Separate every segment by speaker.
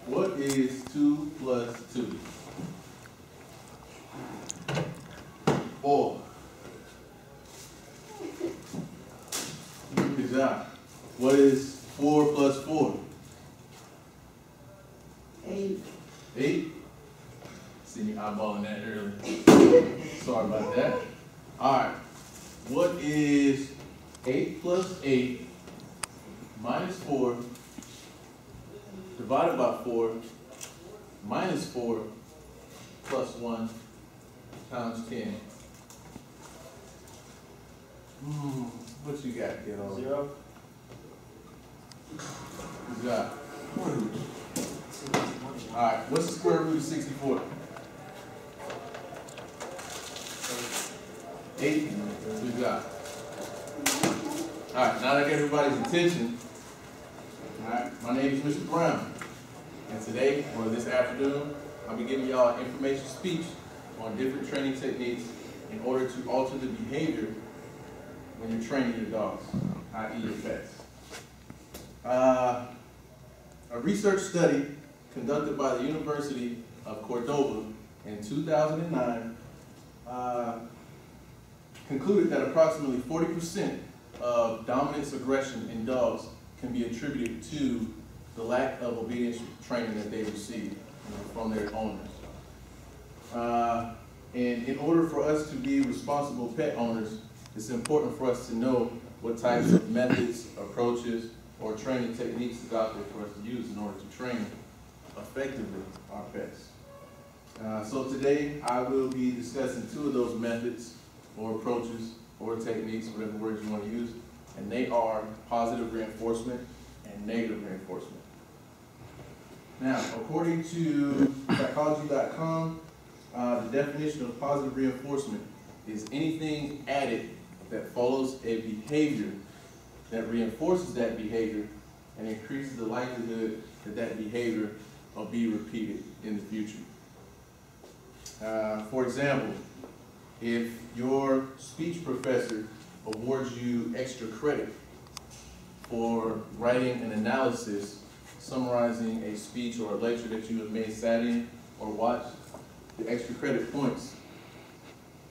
Speaker 1: What is 2 plus 2? 4. Good job. What is 4 plus 4?
Speaker 2: 8.
Speaker 1: 8? See me eyeballing that earlier. Sorry about that. Alright. What is 8 plus 8 minus 4 divided by 4 minus 4 plus 1 times 10? What you got, kiddo?
Speaker 3: 0.
Speaker 1: Good job. Alright, what's the square root of 64? 8. Good job. Alright, now that I got everybody's attention, alright, my name is Mr. Brown. And today, or this afternoon, I'll be giving y'all an information speech on different training techniques in order to alter the behavior when you're training your dogs, i.e. your pets. A research study conducted by the University of Cordoba in 2009 concluded that approximately 40% of dominance aggression in dogs can be attributed to the lack of obedience training that they receive from their owners. And in order for us to be responsible pet owners, it's important for us to know what types of methods, approaches, or training techniques is out there for us to use in order to train effectively our pets. So today I will be discussing 2 of those methods or approaches or techniques, whatever words you want to use, and they are positive reinforcement and negative reinforcement. Now, according to psychology.com, the definition of positive reinforcement is anything added that follows a behavior that reinforces that behavior and increases the likelihood that that behavior will be repeated in the future. For example, if your speech professor awards you extra credit for writing an analysis summarizing a speech or a lecture that you have made, sat in, or watched, the extra credit points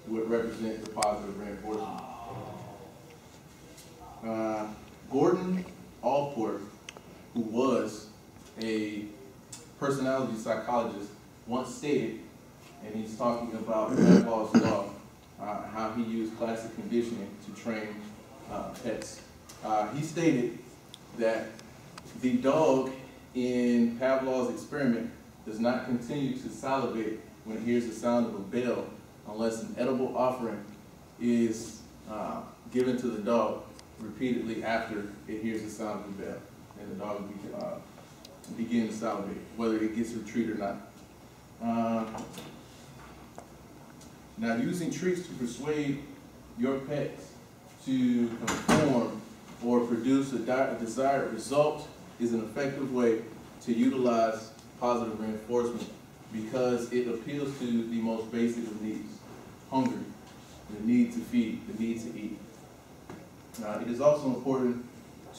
Speaker 1: would represent the positive reinforcement. Gordon Allport, who was a personality psychologist, once stated, and he's talking about Pavlov's dog, how he used classic conditioning to train pets. He stated that the dog in Pavlov's experiment does not continue to salivate when it hears the sound of a bell unless an edible offering is given to the dog repeatedly after it hears the sound of the bell, and the dog will begin to salivate, whether it gets a treat or not. Now, using treats to persuade your pets to conform or produce a desired result is an effective way to utilize positive reinforcement because it appeals to the most basic of needs: hunger, the need to feed, the need to eat. It is also important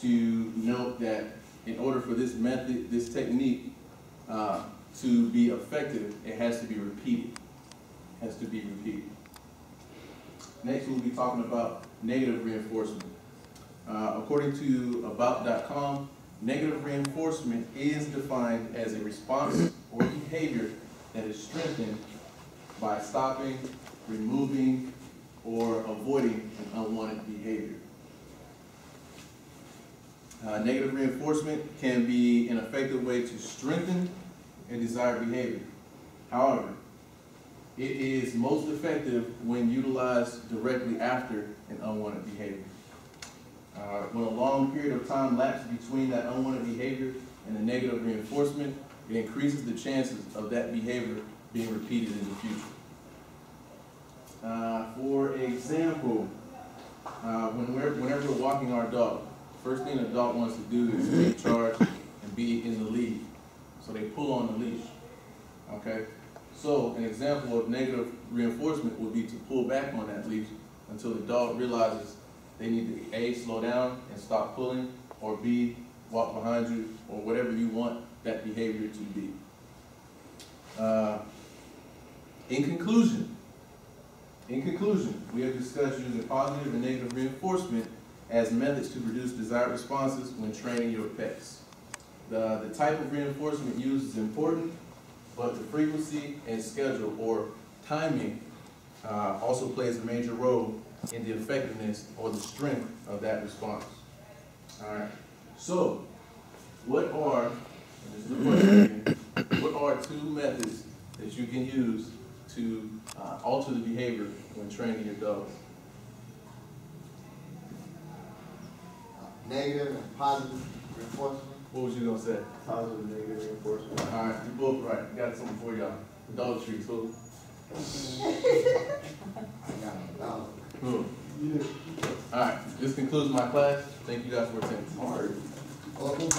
Speaker 1: to note that in order for this method, this technique to be effective, it has to be repeated. It has to be repeated. Next, we'll be talking about negative reinforcement. According to about.com, negative reinforcement is defined as a response or behavior that is strengthened by stopping, removing, or avoiding an unwanted behavior. Negative reinforcement can be an effective way to strengthen a desired behavior. However, it is most effective when utilized directly after an unwanted behavior. When a long period of time lapses between that unwanted behavior and the negative reinforcement, it increases the chances of that behavior being repeated in the future. For example, whenever we're walking our dog, first thing a dog wants to do is take charge and be in the lead. So they pull on the leash, okay? So an example of negative reinforcement would be to pull back on that leash until the dog realizes they need to A, slow down and stop pulling, or B, walk behind you, or whatever you want that behavior to be. In conclusion, we have discussed using positive and negative reinforcement as methods to produce desired responses when training your pets. The type of reinforcement used is important, but the frequency and schedule or timing also plays a major role in the effectiveness or the strength of that response. All right. So, what are, and this is the question again, what are two methods that you can use to alter the behavior when training your dogs?
Speaker 2: Negative and positive reinforcement.
Speaker 1: What was you gonna say?
Speaker 3: Positive and negative reinforcement.
Speaker 1: All right, you're both right. Got something for y'all. Dog treats. Who?
Speaker 2: I got a dog.
Speaker 1: Who? All right. This concludes my class. Thank you guys for attending.
Speaker 2: Welcome.